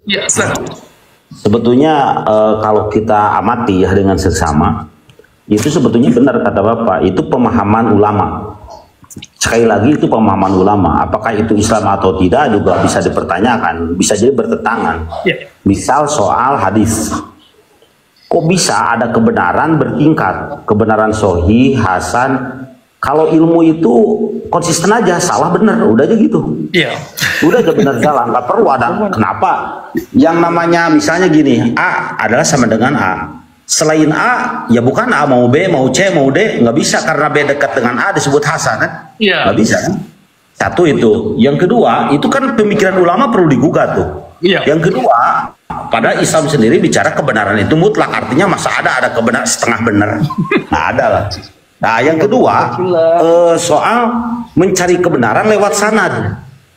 Ya, Ustaz. Sebetulnya kalau kita amati ya dengan seksama, itu sebetulnya benar kata Bapak, itu pemahaman ulama. Sekali lagi itu pemahaman ulama. Apakah itu Islam atau tidak juga bisa dipertanyakan, bisa jadi bertentangan. Ya. Misal soal hadis. Kok bisa ada kebenaran bertingkat? Kebenaran sahih, hasan. Kalau ilmu itu konsisten aja, salah benar, udah aja gitu. Iya. Udah aja benar salah, nggak perlu ada kenapa. Yang namanya misalnya gini, A adalah sama dengan A. Selain A, ya bukan A, mau B, mau C, mau D, nggak bisa karena B dekat dengan A disebut hasan kan? Iya. Nggak bisa kan? Satu itu. Yang kedua, itu kan pemikiran ulama perlu digugat tuh. Iya. Yang kedua, pada Islam sendiri bicara kebenaran itu mutlak, artinya masa ada kebenaran setengah benar? Nah, ada lah. Nah, yang kedua, soal mencari kebenaran lewat sanad.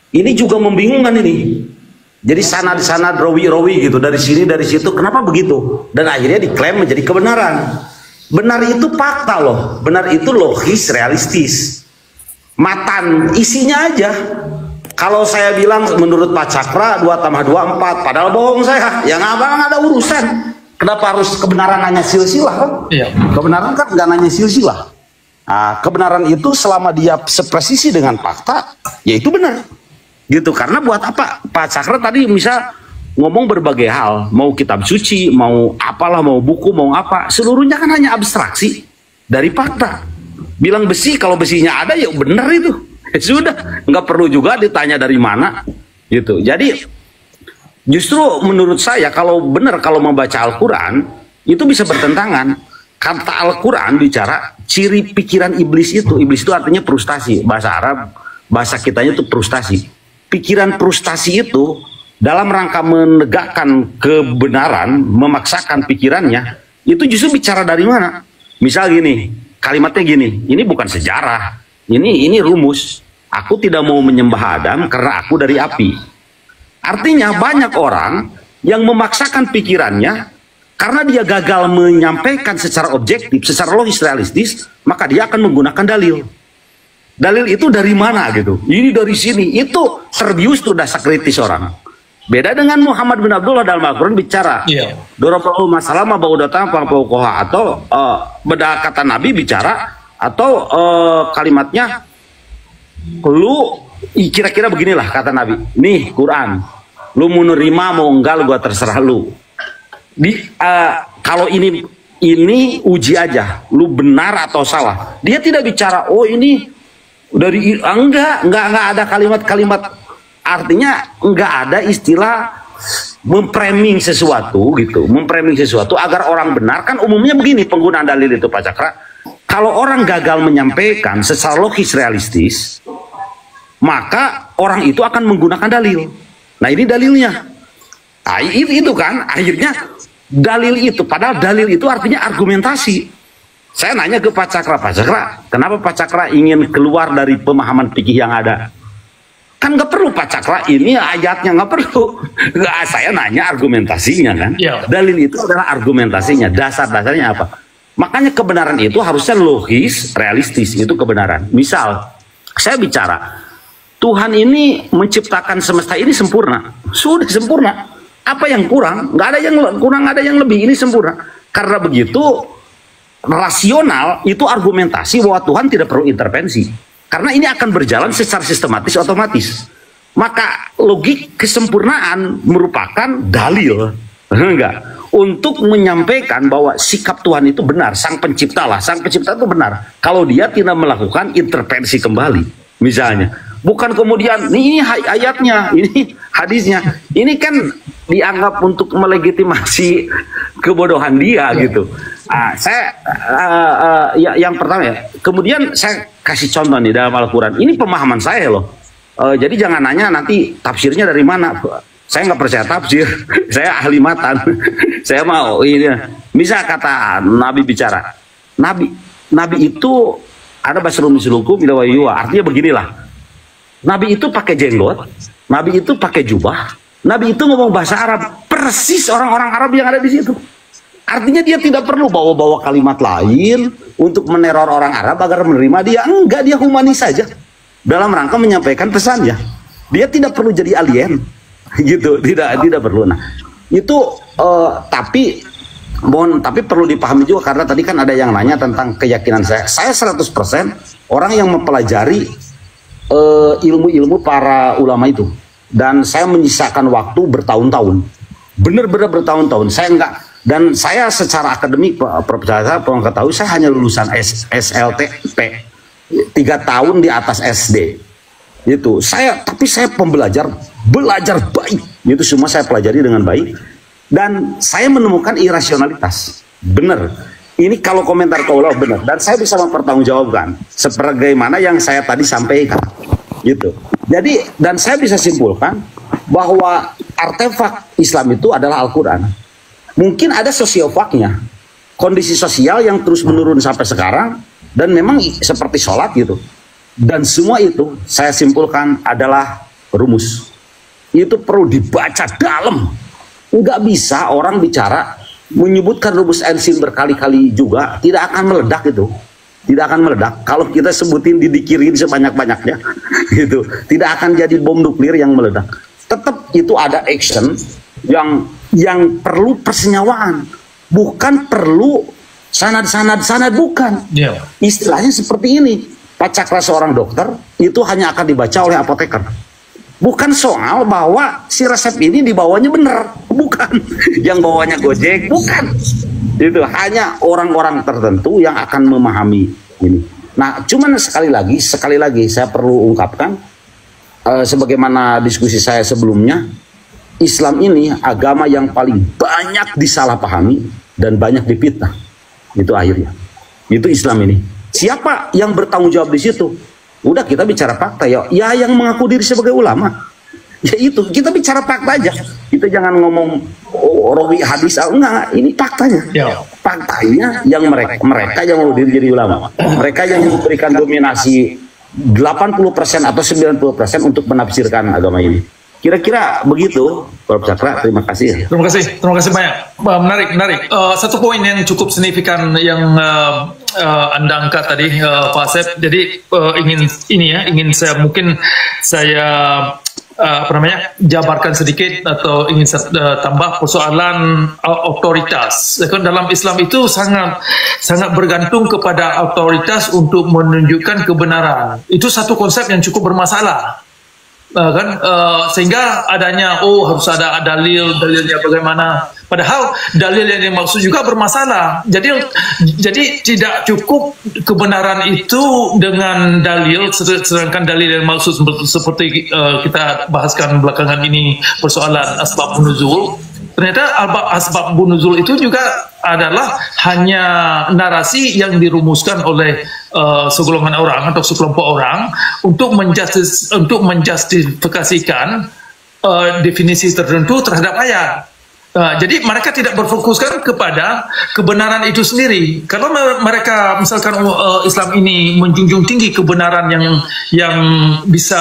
Ini juga membingungkan ini. Jadi sanad-sanad rawi-rawi gitu, dari sini dari situ, kenapa begitu? Dan akhirnya diklaim menjadi kebenaran. Benar itu fakta loh, benar itu logis, realistis. Matan isinya aja. Kalau saya bilang menurut Pak Cakra 2 tambah 2 4, padahal bohong saya. Yang abang ada urusan. Kenapa harus kebenaran hanya silsilah kan? Iya. Kebenaran kan nggak nanya silsilah. Nah, kebenaran itu selama dia sepresisi dengan fakta, ya itu benar. Gitu. Karena buat apa? Pak Cakra tadi misal ngomong berbagai hal, mau kitab suci, mau apalah, mau buku, mau apa, seluruhnya kan hanya abstraksi dari fakta. Bilang besi, kalau besinya ada ya benar itu. Sudah, nggak perlu juga ditanya dari mana. Gitu. Jadi justru menurut saya kalau benar kalau membaca Al-Quran itu bisa bertentangan. Kata Al-Quran bicara ciri pikiran iblis itu artinya frustasi, bahasa Arab, bahasa kitanya itu frustasi. Pikiran frustasi itu dalam rangka menegakkan kebenaran, memaksakan pikirannya, itu justru bicara dari mana? Misal gini, kalimatnya gini, ini bukan sejarah, ini rumus. Aku tidak mau menyembah Adam karena aku dari api. Artinya banyak orang yang memaksakan pikirannya karena dia gagal menyampaikan secara objektif, secara logis realistis, maka dia akan menggunakan dalil. Dalil itu dari mana gitu? Ini dari sini. Itu terbius tuh dasar kritis orang. Beda dengan Muhammad bin Abdullah dalam Al-Quran bicara. Doroblahu masalah bau datang pangpaukoha, atau beda kata Nabi bicara, atau kalimatnya lu kira-kira beginilah kata Nabi. Nih Quran, lu mau nerima mau enggak gua terserah lu. Kalau ini uji aja, lu benar atau salah. Dia tidak bicara, oh ini dari enggak ada kalimat-kalimat, artinya enggak ada istilah memframing sesuatu gitu, memframing sesuatu agar orang benar. Kan umumnya begini penggunaan dalil itu Pak Cakra. Kalau orang gagal menyampaikan secara logis realistis, maka orang itu akan menggunakan dalil. Nah ini dalilnya. Nah, itu kan akhirnya dalil itu, padahal dalil itu artinya argumentasi. Saya nanya ke Pak Cakra, kenapa Pak Cakra ingin keluar dari pemahaman fikih yang ada? Kan nggak perlu Pak Cakra, ini ayatnya nggak perlu. Nggak, saya nanya argumentasinya kan. Dalil itu adalah argumentasinya, dasar-dasarnya apa. Makanya kebenaran itu harusnya logis, realistis, itu kebenaran. Misal, saya bicara, Tuhan ini menciptakan semesta ini sempurna, sudah sempurna. Apa yang kurang? Nggak ada yang kurang, ada yang lebih. Ini sempurna. Karena begitu rasional itu argumentasi bahwa Tuhan tidak perlu intervensi. Karena ini akan berjalan secara sistematis otomatis. Maka logik kesempurnaan merupakan dalil, enggak, untuk menyampaikan bahwa sikap Tuhan itu benar. Sang pencipta lah, sang pencipta itu benar. Kalau dia tidak melakukan intervensi kembali, misalnya. Bukan kemudian ini ayatnya, ini hadisnya. Ini kan dianggap untuk melegitimasi kebodohan dia gitu. Yang pertama ya. Kemudian saya kasih contoh nih dalam Al-Quran. Ini pemahaman saya loh. Jadi jangan nanya nanti tafsirnya dari mana. Saya nggak percaya tafsir. Saya ahli matan. Saya mau ini. Misal kata Nabi bicara. Nabi itu ada basrum mislukum ila wayuwa. Artinya beginilah. Nabi itu pakai jenggot, Nabi itu pakai jubah, Nabi itu ngomong bahasa Arab, persis orang-orang Arab yang ada di situ. Artinya dia tidak perlu bawa-bawa kalimat lain untuk meneror orang Arab agar menerima dia. Enggak, dia humanis saja dalam rangka menyampaikan pesannya. Dia tidak perlu jadi alien. gitu, tidak perlu. Nah, itu tapi tapi perlu dipahami juga, karena tadi kan ada yang nanya tentang keyakinan saya. Saya 100% orang yang mempelajari ilmu-ilmu para ulama itu, dan saya menyisakan waktu bertahun-tahun, benar-benar bertahun-tahun. Saya enggak, dan saya secara akademik, Prof. Chandra perlu ketahui, saya hanya lulusan SLTP 3 tahun di atas SD. Itu tapi saya belajar baik, itu semua saya pelajari dengan baik, dan saya menemukan irasionalitas. Benar, ini kalau komentar ke ulama benar, dan saya bisa mempertanggungjawabkan sebagaimana yang saya tadi sampaikan, gitu. Jadi, dan saya bisa simpulkan bahwa artefak Islam itu adalah Al-Quran. Mungkin ada sosiofaknya, kondisi sosial yang terus menurun sampai sekarang, dan memang seperti sholat gitu. Dan semua itu saya simpulkan adalah rumus. Itu perlu dibaca dalam. Nggak bisa orang bicara menyebutkan rumus Einstein berkali-kali juga, tidak akan meledak itu. Tidak akan meledak. Kalau kita sebutin dikirim sebanyak-banyaknya, gitu, tidak akan jadi bom nuklir yang meledak. Tetap itu ada action yang perlu persenyawaan, bukan perlu sanad, bukan. Istilahnya seperti ini. Pak Cakra seorang dokter itu hanya akan dibaca oleh apoteker. Bukan soal bahwa si resep ini dibawanya benar, bukan. Yang bawanya Gojek, bukan. Itu hanya orang-orang tertentu yang akan memahami ini. Nah, cuman sekali lagi saya perlu ungkapkan, sebagaimana diskusi saya sebelumnya, Islam ini agama yang paling banyak disalahpahami dan banyak difitnah. Itu akhirnya. Itu Islam ini. Siapa yang bertanggung jawab di situ? Udah, kita bicara fakta ya. Ya, yang mengaku diri sebagai ulama. Ya itu, kita bicara fakta aja. Kita jangan ngomong rawi hadis, enggak, ini faktanya. Faktanya yang mereka yang mau diri jadi ulama. Mereka yang memberikan dominasi 80% atau 90% untuk menafsirkan agama ini. Kira-kira begitu, Prof. Cakra. Terima kasih. Terima kasih banyak. Menarik. Satu poin yang cukup signifikan yang Anda angkat tadi, Pak Asep. Jadi ingin saya jabarkan sedikit, atau ingin saya tambah persoalan otoritas. Dalam Islam itu sangat bergantung kepada otoritas untuk menunjukkan kebenaran. Itu satu konsep yang cukup bermasalah. Sehingga adanya harus ada dalilnya bagaimana, padahal dalil yang dimaksud juga bermasalah. Jadi tidak cukup kebenaran itu dengan dalil, sedangkan dalil yang maksud seperti kita bahaskan belakangan ini, persoalan asbab nuzul. Ternyata asbab nuzul itu juga adalah hanya narasi yang dirumuskan oleh segolongan orang atau sekelompok orang untuk menjustifikasikan definisi tertentu terhadap ayat. Jadi mereka tidak berfokuskan kepada kebenaran itu sendiri. Kalau mereka misalkan Islam ini menjunjung tinggi kebenaran yang bisa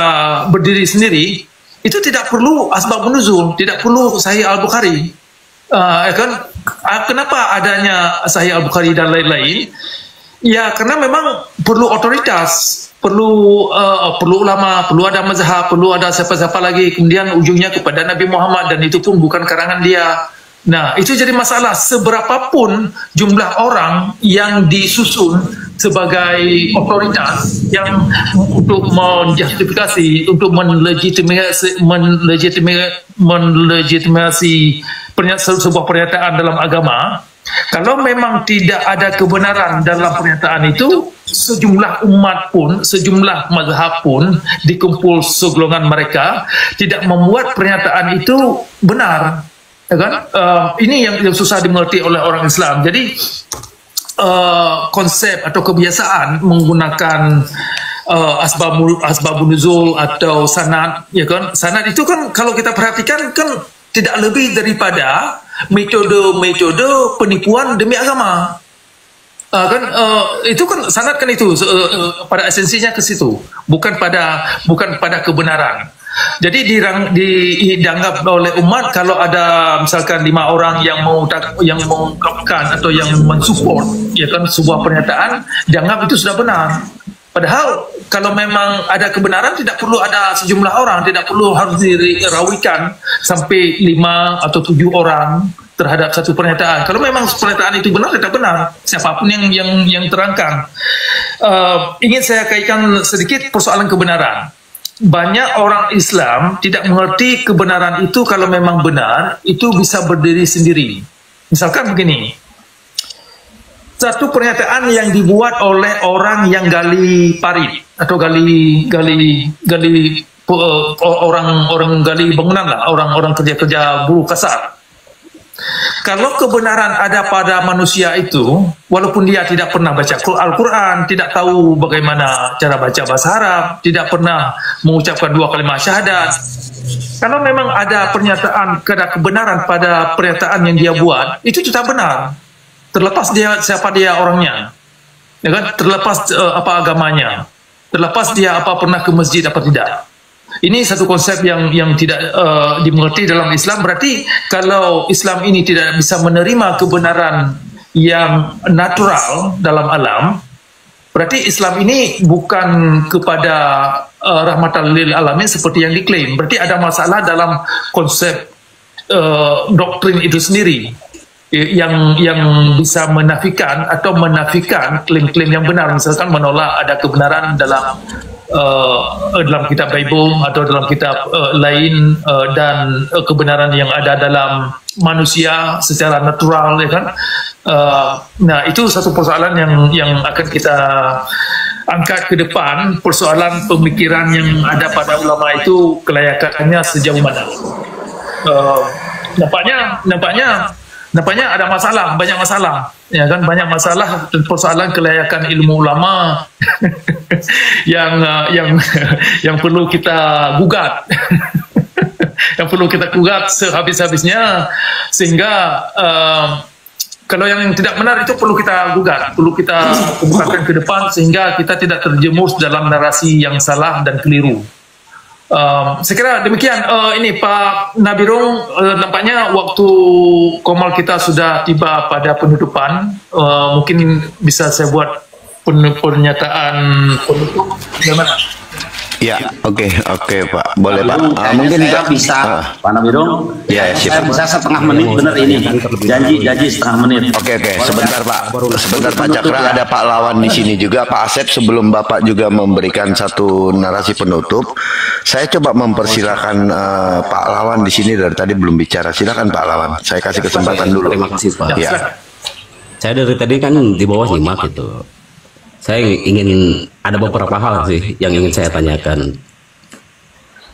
berdiri sendiri, itu tidak perlu asbab nuzul, tidak perlu Sahih Al-Bukhari. Kenapa adanya Sahih Al-Bukhari dan lain-lain? Ya, karena memang perlu otoritas, perlu ulama, perlu ada mazhab, perlu ada siapa-siapa lagi, kemudian ujungnya kepada Nabi Muhammad, dan itu pun bukan karangan dia. Nah, itu jadi masalah. Seberapapun jumlah orang yang disusun sebagai otoritas yang untuk menjustifikasi, untuk melegitimasi sebuah pernyataan dalam agama, kalau memang tidak ada kebenaran dalam pernyataan itu, sejumlah umat pun, sejumlah mazhab pun, dikumpul segolongan mereka, tidak membuat pernyataan itu benar. Ini yang susah dimengerti oleh orang Islam. Jadi konsep atau kebiasaan menggunakan asbabun nuzul atau sanad, sanad itu kan kalau kita perhatikan kan tidak lebih daripada metode penipuan demi agama. Itu kan sanad kan itu pada esensinya ke situ, bukan pada kebenaran. Jadi dianggap oleh umat kalau ada misalkan 5 orang yang mengungkapkan atau yang mensupport sebuah pernyataan, dianggap itu sudah benar. Padahal kalau memang ada kebenaran tidak perlu ada sejumlah orang, tidak perlu harus dirawikan sampai 5 atau 7 orang terhadap satu pernyataan. Kalau memang pernyataan itu benar, tidak benar. Siapapun yang terangkan. Ingin saya kaitkan sedikit persoalan kebenaran. Banyak orang Islam tidak mengerti kebenaran itu kalau memang benar, itu bisa berdiri sendiri. Misalkan begini, satu pernyataan yang dibuat oleh orang yang gali parit atau gali orang gali bangunan lah, orang kerja buruh kasar. Kalau kebenaran ada pada manusia itu, walaupun dia tidak pernah baca Al-Quran, tidak tahu bagaimana cara baca bahasa Arab, tidak pernah mengucapkan 2 kalimat syahadat, kalau memang ada pernyataan kebenaran pada pernyataan yang dia buat, itu tetap benar. Terlepas dia siapa dia orangnya, ya kan? Terlepas apa agamanya, terlepas dia apa pernah ke masjid apa tidak. Ini satu konsep yang tidak dimengerti dalam Islam. Berarti kalau Islam ini tidak bisa menerima kebenaran yang natural dalam alam, berarti Islam ini bukan kepada rahmatan lil alamin seperti yang diklaim. Berarti ada masalah dalam konsep doktrin itu sendiri yang bisa menafikan atau menafikan klaim-klaim yang benar. Misalkan menolak ada kebenaran dalam kitab Bible atau dalam kitab lain, dan kebenaran yang ada dalam manusia secara natural, ya kan? Nah, itu satu persoalan yang akan kita angkat ke depan, persoalan pemikiran yang ada pada ulama itu kelayakannya sejauh mana. Nampaknya ada masalah, banyak masalah, ya kan? Banyak masalah dan persoalan kelayakan ilmu ulama yang perlu kita gugat, yang perlu kita gugat sehabis-habisnya, sehingga kalau yang tidak benar itu perlu kita gugat, perlu kita kemukakan ke depan sehingga kita tidak terjemus dalam narasi yang salah dan keliru. Saya kira demikian. Ini Pak Nabirung, nampaknya waktu komal kita sudah tiba pada penutupan. Mungkin bisa saya buat pernyataan penutup. Bagaimana? Ya, oke Pak, boleh Pak. Mungkin saya bisa, Pak Nabirung. Ya, saya bisa setengah menit, benar ini. Janji setengah menit. Oke, sebentar Pak. Sebentar Pak Cakra, ada Pak Lawan di sini juga. Pak Asep, sebelum Bapak juga memberikan satu narasi penutup, saya coba mempersilahkan Pak Lawan di sini dari tadi belum bicara. Silakan Pak Lawan. Saya kasih kesempatan dulu. Terima kasih Pak. Ya. Saya dari tadi kan di bawah nyimak gitu. Saya ingin ada beberapa hal sih yang ingin saya tanyakan.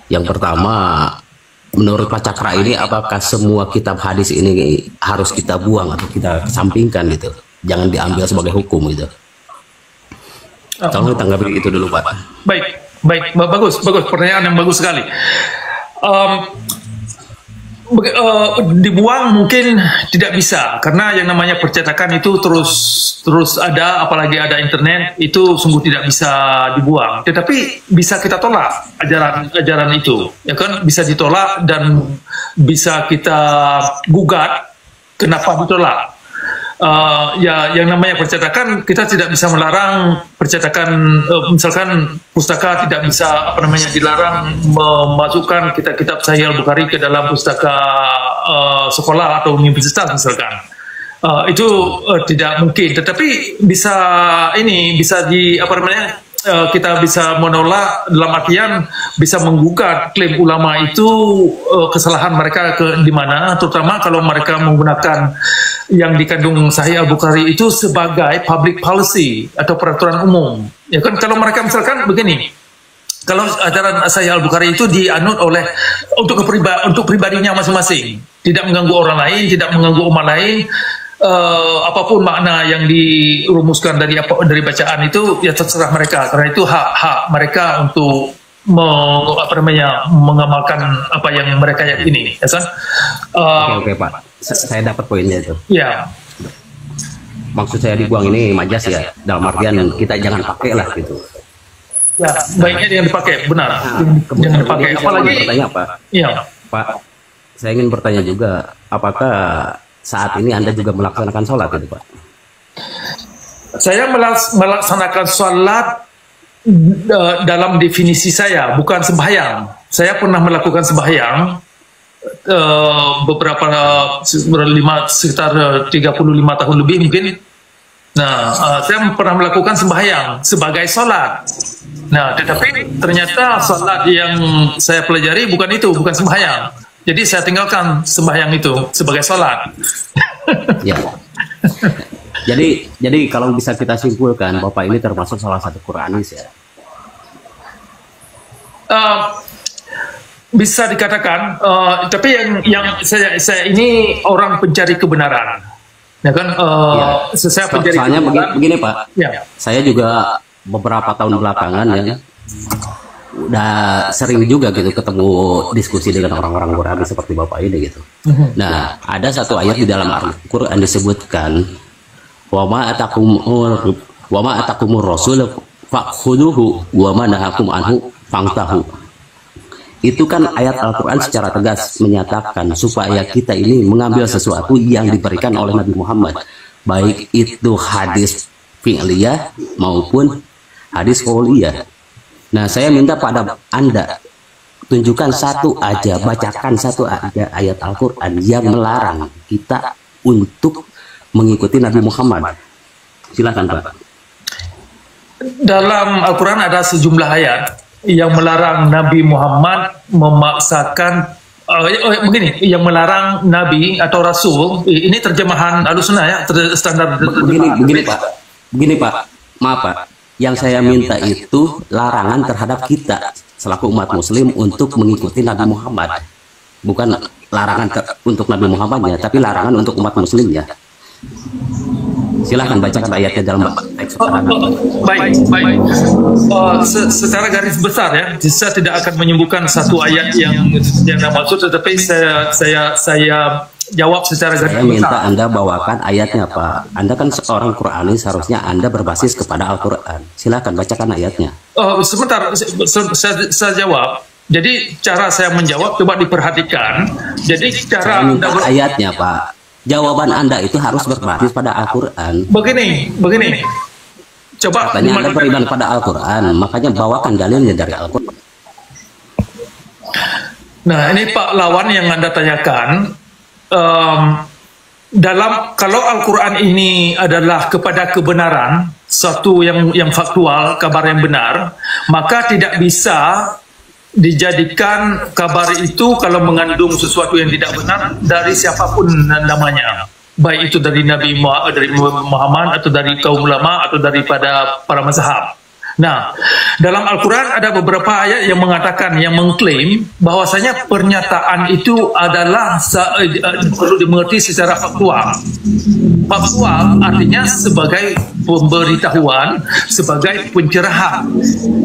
Yang pertama, menurut Pak Cakra ini apakah semua kitab hadis ini harus kita buang atau kita kesampingkan gitu? Jangan diambil sebagai hukum gitu. Tolong tanggapi itu dulu Pak. Baik, bagus, pertanyaan yang bagus sekali. Dibuang mungkin tidak bisa, karena yang namanya percetakan itu terus ada, apalagi ada internet, itu sungguh tidak bisa dibuang. Tetapi bisa kita tolak ajaran itu, ya kan? Bisa ditolak dan bisa kita gugat kenapa ditolak. Yang namanya percetakan, kita tidak bisa melarang percetakan, misalkan pustaka tidak bisa dilarang memasukkan kitab-kitab Sahih Al-Bukhari ke dalam pustaka sekolah atau universitas misalkan. Itu tidak mungkin, tetapi bisa kita bisa menolak dalam artian bisa menggugat klaim ulama itu, kesalahan mereka di mana, terutama kalau mereka menggunakan yang dikandung Sahih Al-Bukhari itu sebagai public policy atau peraturan umum. Ya kan, kalau mereka misalkan begini, kalau ajaran Sahih Al-Bukhari itu dianut oleh untuk pribadinya masing-masing, tidak mengganggu orang lain, tidak mengganggu umat lain, apapun makna yang dirumuskan dari bacaan itu ya terserah mereka, karena itu hak mereka untuk mengamalkan apa yang mereka yakini, ya kan? Oke Pak, saya dapat poinnya itu. Ya. Maksud saya dibuang ini majas ya, dalam artian kita jangan pakai lah gitu. Ya, baiknya jangan dipakai, benar. Jangan dipakai. Apalagi bertanya Pak. Iya. Pak, saya ingin bertanya juga, apakah saat ini Anda juga melaksanakan sholat itu Pak? Saya melaksanakan sholat dalam definisi saya bukan sembahyang. Saya pernah melakukan sembahyang beberapa sekitar 35 tahun lebih mungkin. Nah, saya pernah melakukan sembahyang sebagai sholat. Nah, tetapi ternyata sholat yang saya pelajari bukan itu, bukan sembahyang. Jadi saya tinggalkan sembahyang itu sebagai sholat. Ya. Jadi kalau bisa kita simpulkan, Bapak ini termasuk salah satu Quranis ya. Bisa dikatakan, tapi yang saya ini orang pencari kebenaran. Ya kan, saya pencari soalnya kebenaran. begini Pak, Ya. saya juga beberapa tahun belakangan ya udah sering juga gitu ketemu diskusi dengan orang-orang Quranis seperti Bapak ini gitu. Nah, ada satu ayat di dalam Al-Qur'an disebutkan wa ma atakumur rasul fakhuduhu wa ma nahakum anhu fangtahu. Itu kan ayat Al-Quran secara tegas menyatakan supaya kita ini mengambil sesuatu yang diberikan oleh Nabi Muhammad, baik itu hadis fi'liyah maupun hadis qauliyah. Nah, saya minta pada Anda tunjukkan satu aja, bacakan satu aja ayat Al-Quran yang melarang kita untuk mengikuti Nabi Muhammad. Silakan Pak. Dalam Al-Quran ada sejumlah ayat yang melarang Nabi Muhammad memaksakan begini, yang melarang Nabi atau Rasul. Ini terjemahan Ahlussunnah ya, standar. Begini Pak, maaf Pak, yang saya minta itu larangan terhadap kita selaku umat Muslim untuk mengikuti Nabi Muhammad, bukan larangan untuk Nabi Muhammadnya, tapi larangan untuk umat Muslimnya. Silahkan bacakan ayatnya dalam teks. Baik. Secara garis besar ya, saya tidak akan menyebutkan satu ayat yang maksud, tetapi saya jawab secara garis besar. Saya minta Anda bawakan ayatnya Pak. Anda kan seorang Quranis, seharusnya Anda berbasis kepada Al-Quran. Silahkan bacakan ayatnya. Sebentar, saya jawab. Jadi cara saya menjawab coba diperhatikan. Jadi cara saya minta ayatnya Pak. Jawaban Anda itu harus berbasis pada Al-Quran. Begini. Coba katanya Anda beriman pada Al-Quran, makanya bawakan dalilnya dari Al-Quran. Nah, ini Pak Lawan yang Anda tanyakan, kalau Al-Quran ini adalah kepada kebenaran, satu yang faktual, kabar yang benar, maka tidak bisa dijadikan kabar itu kalau mengandung sesuatu yang tidak benar dari siapapun namanya, baik itu dari Nabi Muhammad atau dari kaum ulama atau daripada para mazhab. Nah, dalam Al-Quran ada beberapa ayat yang mengatakan, yang mengklaim bahwasanya pernyataan itu adalah perlu dimengerti secara faktual. Faktual artinya sebagai pemberitahuan, sebagai pencerahan.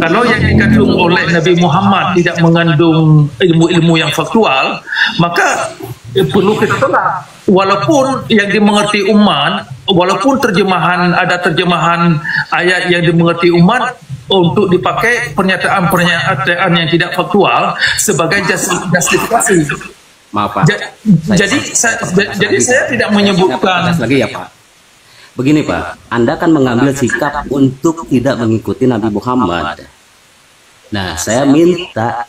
Kalau yang dikandung oleh Nabi Muhammad tidak mengandung ilmu-ilmu yang faktual, maka perlu kita tolak. Walaupun yang dimengerti umat, walaupun ada terjemahan ayat yang dimengerti umat untuk dipakai pernyataan yang tidak faktual sebagai justifikasi. Maaf Pak. Jadi saya tidak menyebutkan lagi ya Pak. Begini Pak, Anda kan mengambil sikap untuk tidak mengikuti Nabi Muhammad. Nah, saya minta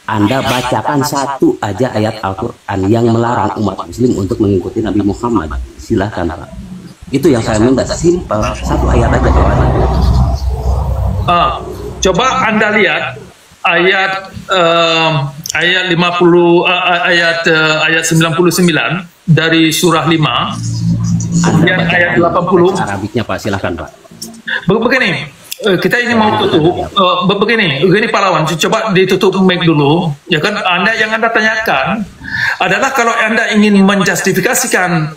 Anda bacakan satu aja ayat Al-Quran yang melarang umat Muslim untuk mengikuti Nabi Muhammad. Silahkan Pak. Itu yang saya minta, simpel, satu ayat aja Pak. Coba Anda lihat ayat 50 ayat 99 dari surah 5. Kemudian ayat 80. Arabiknya Pak, silahkan Pak. Begini, kita ini mau tutup. Begini Pak Lawan, coba ditutup mic dulu. Ya kan, yang Anda tanyakan adalah kalau Anda ingin menjustifikasikan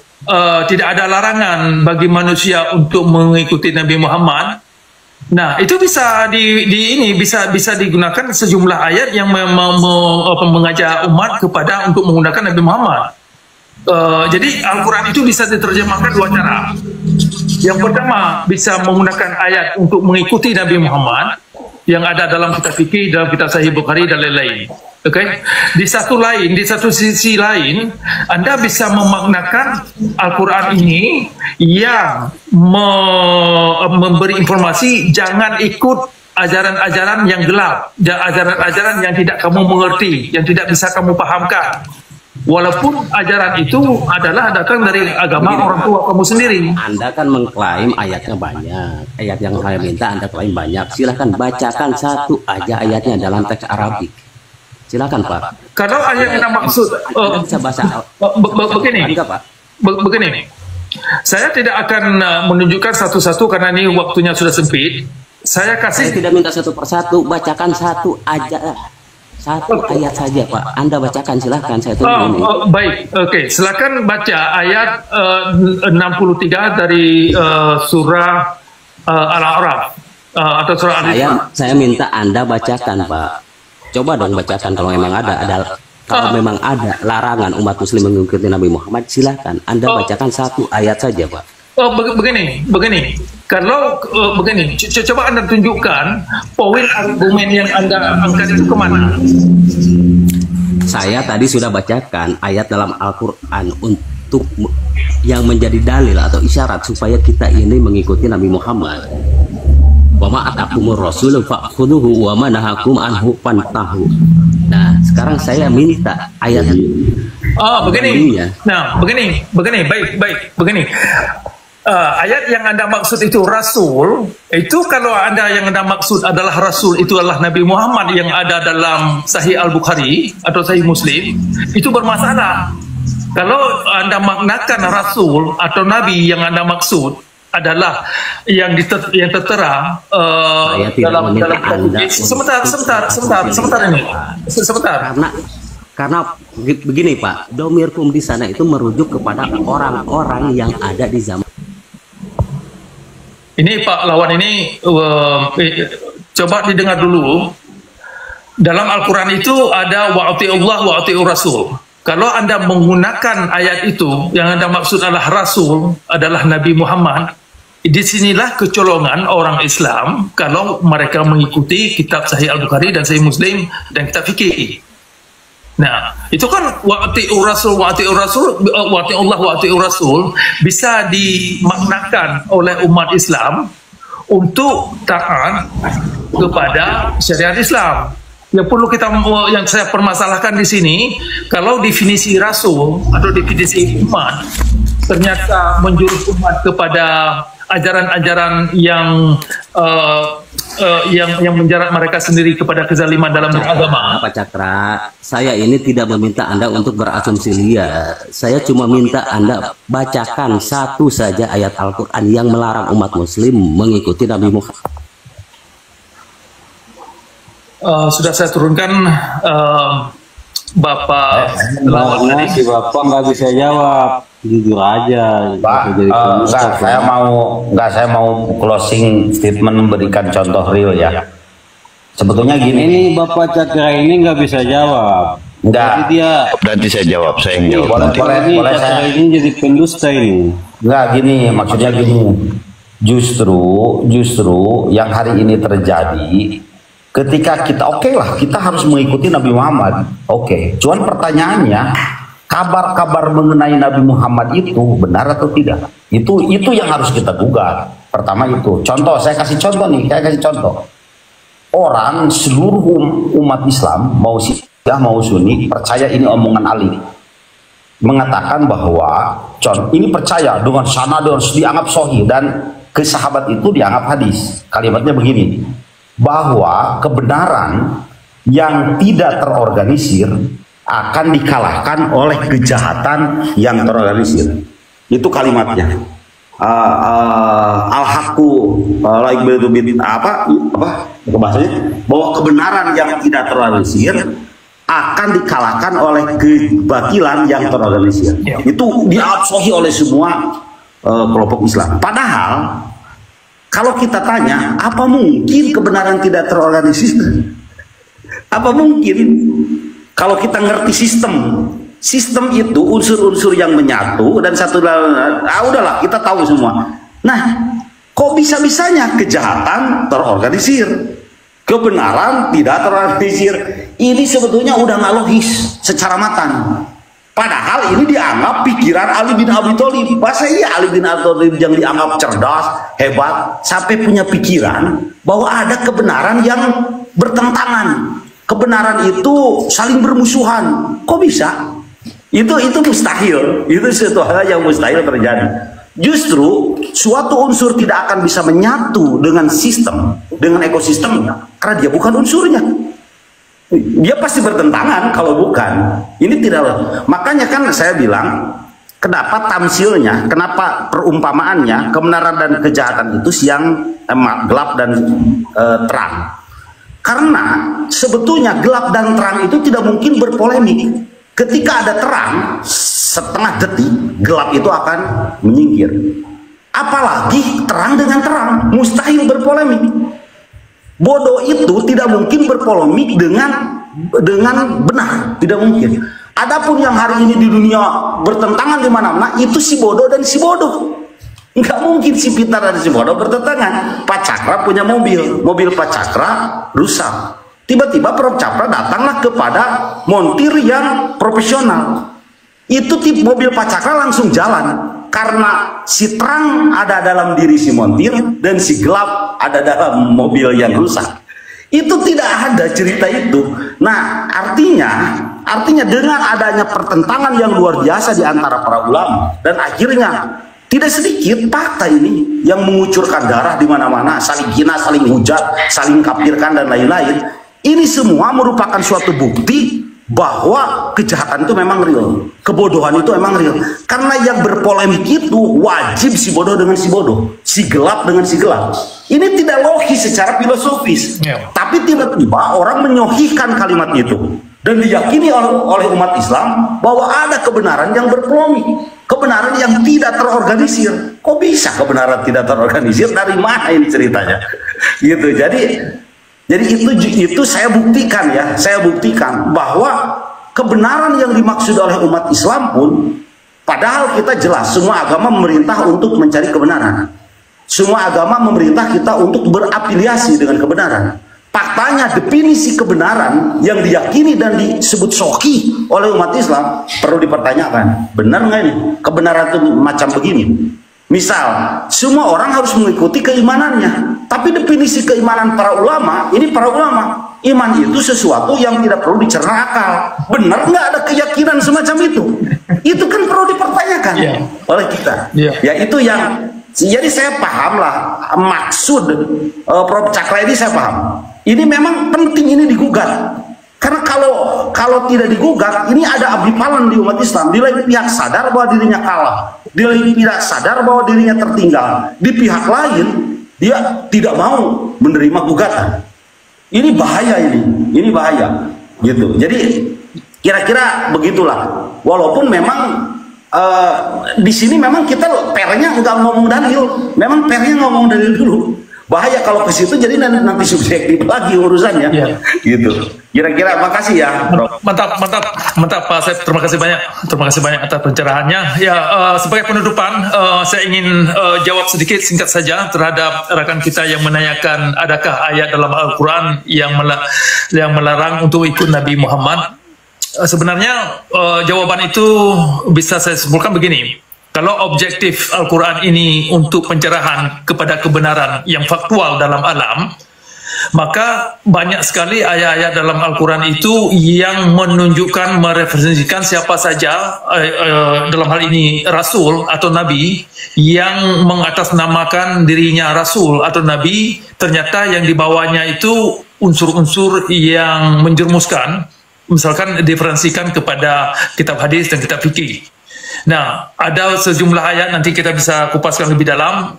tidak ada larangan bagi manusia untuk mengikuti Nabi Muhammad. Nah, itu bisa bisa digunakan sejumlah ayat yang mengajak umat kepada untuk menggunakan Nabi Muhammad. Jadi Al-Quran itu bisa diterjemahkan dua cara. Yang pertama bisa menggunakan ayat untuk mengikuti Nabi Muhammad yang ada dalam kitab fikih, dalam kitab Sahih Bukhari dan lain-lain. Di satu sisi lain, Anda bisa memaknakan Al-Quran ini yang memberi informasi jangan ikut ajaran-ajaran yang gelap, ajaran-ajaran yang tidak kamu mengerti, yang tidak bisa kamu pahamkan. Walaupun ajaran itu adalah datang dari agama orang tua kamu sendiri. Anda kan mengklaim ayatnya banyak, ayat yang saya minta Anda klaim banyak. Silahkan bacakan satu aja ayatnya dalam teks Arabik. Silakan Pak. Kalau ayat yang maksud Anda bisa bahasa begini, Pak. Begini, saya tidak akan menunjukkan satu-satu karena ini waktunya sudah sempit. Saya tidak minta satu persatu, bacakan satu aja. Satu ayat saja Pak, Anda bacakan silahkan, saya tunggu ini. Baik, oke, silakan baca ayat 63 dari surah Al-A'raf atau surah Al-Isra. Saya minta Anda bacakan Pak. Coba dong bacakan kalau memang ada kalau memang ada larangan umat muslim mengikuti Nabi Muhammad, silahkan Anda bacakan satu ayat saja Pak. Begini. Kalau begini, coba Anda tunjukkan poin argumen yang Anda angkat itu kemana? Saya tadi sudah bacakan ayat dalam Al-Quran untuk yang menjadi dalil atau isyarat supaya kita ini mengikuti Nabi Muhammad. Wa ma atakumur rasul fa'khudhuhu wa ma nahakum anhu fantahu. Nah, sekarang saya minta ayat. Begini. Nah, begini. Baik. Begini. Ayat yang Anda maksud itu Rasul, itu kalau yang Anda maksud adalah Rasul, itu adalah Nabi Muhammad yang ada dalam Sahih Al-Bukhari atau Sahih Muslim, itu bermasalah. Kalau Anda maknakan Rasul atau Nabi yang Anda maksud adalah yang tertera dalam sebentar. Karena begini Pak, domirkum di sana itu merujuk kepada orang-orang yang ada di zaman. Ini Pak Lawan ini coba didengar dulu. Dalam Al-Quran itu ada wa'ati'ullah wa'ati'ur rasul. Kalau Anda menggunakan ayat itu, yang Anda maksud adalah Rasul, adalah Nabi Muhammad, disinilah kecolongan orang Islam kalau mereka mengikuti kitab Sahih Al-Bukhari dan Sahih Muslim dan kitab fikih. Nah, itu kan wa'ati'ur rasul, wa'ati'ullah wa'ati'ur rasul bisa dimaknakan oleh umat Islam untuk taat kepada syariat Islam. Yang saya permasalahkan di sini, kalau definisi rasul atau definisi umat ternyata menjurus umat kepada ajaran-ajaran yang menjerat mereka sendiri kepada kezaliman dalam beragama. Pak Cakra, saya ini tidak meminta Anda untuk berasumsi liar. Saya cuma minta Anda bacakan satu saja ayat Al-Quran yang melarang umat muslim mengikuti Nabi Muhammad. Sudah saya turunkan Bapak Lawan tadi. Si Bapak nggak bisa jawab, jujur aja. Pak, saya mau closing statement, memberikan contoh real ya. Sebetulnya gini. Ini Bapak Cakra ini nggak bisa jawab. Enggak. Nanti saya jawab, saya yang jawab. Boleh saya ini jadi pendusta ini. Enggak, gini, maksudnya gini. Justru yang hari ini terjadi, ketika kita kita harus mengikuti Nabi Muhammad. Cuman pertanyaannya, kabar-kabar mengenai Nabi Muhammad itu benar atau tidak? Itu yang harus kita gugat. Pertama itu. Contoh, saya kasih contoh. Orang seluruh umat Islam, mau Syiah mau Sunni, percaya ini omongan Ali. Mengatakan bahwa ini percaya dengan dianggap sahih dan ke sahabat itu dianggap hadis. Kalimatnya begini, bahwa kebenaran yang tidak terorganisir akan dikalahkan oleh kejahatan yang terorganisir. Itu kalimatnya. Al-haqqu bahasanya, bahwa kebenaran yang tidak terorganisir akan dikalahkan oleh kebatilan yang terorganisir. Itu diabsohi oleh semua kelompok Islam. Padahal kalau kita tanya, apa mungkin kebenaran tidak terorganisir? Apa mungkin? Kalau kita ngerti sistem itu unsur-unsur yang menyatu dan satu udahlah kita tahu semua. Nah, kok bisa-bisanya kejahatan terorganisir, kebenaran tidak terorganisir? Ini sebetulnya udah nggak logis secara matang. Padahal ini dianggap pikiran Ali bin Abi Thalib. Masa iya Ali bin Abi Thalib yang dianggap cerdas, hebat, sampai punya pikiran bahwa ada kebenaran yang bertentangan. Kebenaran itu saling bermusuhan. Kok bisa? Itu mustahil. Itu suatu hal yang mustahil terjadi. Justru suatu unsur tidak akan bisa menyatu dengan sistem, dengan ekosistemnya, karena dia bukan unsurnya. Dia pasti bertentangan kalau bukan. Ini tidak. Makanya kan saya bilang, kenapa tamsilnya, kenapa perumpamaannya kebenaran dan kejahatan itu siang, gelap dan terang. Karena sebetulnya gelap dan terang itu tidak mungkin berpolemik. Ketika ada terang, setengah detik gelap itu akan menyingkir. Apalagi terang dengan terang, mustahil berpolemik. Bodoh itu tidak mungkin berpolemik dengan benar, tidak mungkin. Adapun yang hari ini di dunia bertentangan di mana-mana, itu si bodoh dan si bodoh. Nggak mungkin si pintar dan si bodoh bertentangan. Pak Cakra punya mobil Pak Cakra rusak. Tiba-tiba Prof Cakra datanglah kepada montir yang profesional. Itu tip mobil Pak Cakra langsung jalan. Karena si terang ada dalam diri si montir dan si gelap ada dalam mobil yang rusak. Itu tidak ada cerita itu. Nah, artinya dengan adanya pertentangan yang luar biasa di antara para ulama, dan akhirnya tidak sedikit fakta ini yang mengucurkan darah di mana-mana, saling hina, saling hujat, saling kafirkan dan lain-lain. Ini semua merupakan suatu bukti bahwa kejahatan itu memang real, kebodohan itu memang real. Karena yang berpolemik itu wajib si bodoh dengan si bodoh, si gelap dengan si gelap. Ini tidak logis secara filosofis. Tapi tiba-tiba orang menyohihkan kalimat itu dan diyakini oleh umat Islam bahwa ada kebenaran yang berpolemik, kebenaran yang tidak terorganisir. Kok bisa kebenaran tidak terorganisir? Dari mana ini ceritanya? Gitu. Jadi itu saya buktikan ya, saya buktikan bahwa kebenaran yang dimaksud oleh umat Islam pun, padahal kita jelas semua agama memerintah untuk mencari kebenaran. Semua agama memerintah kita untuk berafiliasi dengan kebenaran. Faktanya definisi kebenaran yang diyakini dan disebut sahih oleh umat Islam perlu dipertanyakan. Benar nggak ini? Kebenaran itu macam begini. Misal, semua orang harus mengikuti keimanannya. Tapi definisi keimanan para ulama, ini para ulama, iman itu sesuatu yang tidak perlu dicerna akal. Benar nggak ada keyakinan semacam itu? Itu kan perlu dipertanyakan oleh kita. Ya itu yang, jadi saya paham lah maksud Prof Cakra ini, saya paham. Ini memang penting ini digugat. Karena kalau tidak digugat, ini ada abdi palan di umat Islam. Di lain pihak sadar bahwa dirinya kalah, di lain pihak sadar bahwa dirinya tertinggal, di pihak lain dia tidak mau menerima gugatan. Ini bahaya, ini bahaya, gitu. Jadi kira-kira begitulah. Walaupun memang di sini memang kita pernya nggak ngomong dalil, memang pernya ngomong dalil dulu. Bahaya kalau ke situ jadi nanti subjektif lagi urusannya, gitu. Kira-kira, makasih ya, Bro. Mantap Pak Asep, terima kasih banyak atas pencerahannya. Ya, sebagai penutupan, saya ingin jawab sedikit singkat saja terhadap rekan kita yang menanyakan adakah ayat dalam Al-Quran yang melarang untuk ikut Nabi Muhammad. Sebenarnya jawaban itu bisa saya simpulkan begini. Kalau objektif Al-Quran ini untuk pencerahan kepada kebenaran yang faktual dalam alam, maka banyak sekali ayat-ayat dalam Al-Quran itu yang menunjukkan, merepresentasikan siapa saja, dalam hal ini Rasul atau Nabi, yang mengatasnamakan dirinya Rasul atau Nabi, ternyata yang dibawanya itu unsur-unsur yang menjerumuskan, misalkan diferensikan kepada kitab hadis dan kitab fikih. Nah, ada sejumlah ayat nanti kita bisa kupaskan lebih dalam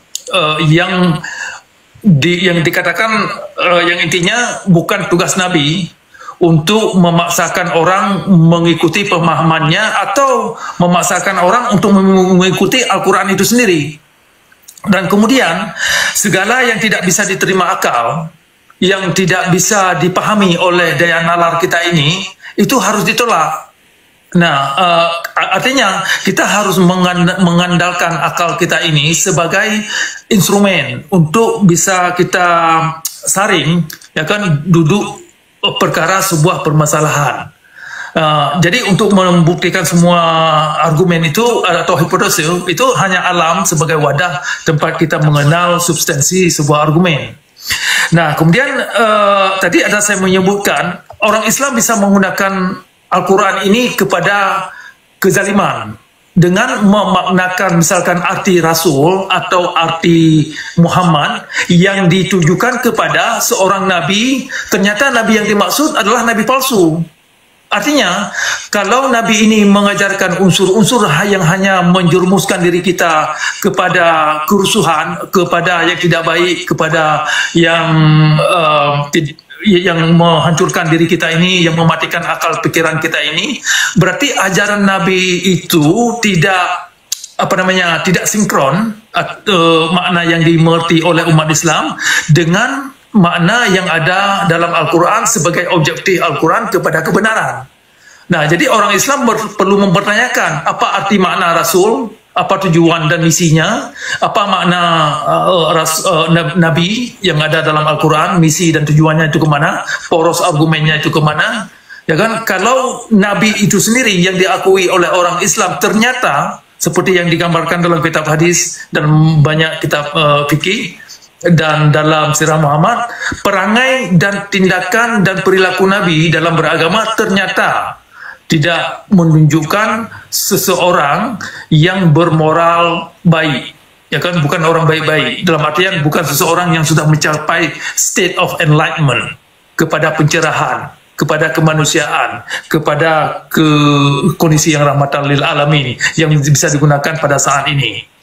yang dikatakan yang intinya bukan tugas Nabi untuk memaksakan orang mengikuti pemahamannya atau memaksakan orang untuk mengikuti Al-Quran itu sendiri. Dan kemudian segala yang tidak bisa diterima akal, yang tidak bisa dipahami oleh daya nalar kita ini, itu harus ditolak. Nah, artinya kita harus mengandalkan akal kita ini sebagai instrumen untuk bisa kita saring, ya kan, duduk perkara sebuah permasalahan. Jadi untuk membuktikan semua argumen itu atau hipotesis itu hanya alam sebagai wadah tempat kita mengenal substansi sebuah argumen. Nah, kemudian tadi ada saya menyebutkan orang Islam bisa menggunakan Al-Quran ini kepada kezaliman dengan memaknakan misalkan arti Rasul atau arti Muhammad yang ditujukan kepada seorang Nabi, ternyata Nabi yang dimaksud adalah Nabi palsu. Artinya, kalau Nabi ini mengajarkan unsur-unsur yang hanya menjerumuskan diri kita kepada kerusuhan, kepada yang tidak baik, kepada yang menghancurkan diri kita ini, yang mematikan akal pikiran kita ini, berarti ajaran Nabi itu tidak tidak sinkron atau makna yang dimengerti oleh umat Islam dengan makna yang ada dalam Al-Quran sebagai objektif Al-Quran kepada kebenaran. Nah, jadi orang Islam perlu mempertanyakan apa arti makna Rasul, apa tujuan dan misinya, apa makna Nabi yang ada dalam Al-Quran, misi dan tujuannya itu kemana, poros argumennya itu kemana. Ya kan, kalau Nabi itu sendiri yang diakui oleh orang Islam ternyata seperti yang digambarkan dalam kitab hadis dan banyak kitab fikih, dan dalam sirah Muhammad, perangai dan tindakan dan perilaku Nabi dalam beragama ternyata tidak menunjukkan seseorang yang bermoral baik, ya kan, bukan orang baik-baik, dalam artian bukan seseorang yang sudah mencapai state of enlightenment, kepada pencerahan, kepada kemanusiaan, kepada kondisi yang rahmatan lil alamin yang bisa digunakan pada saat ini.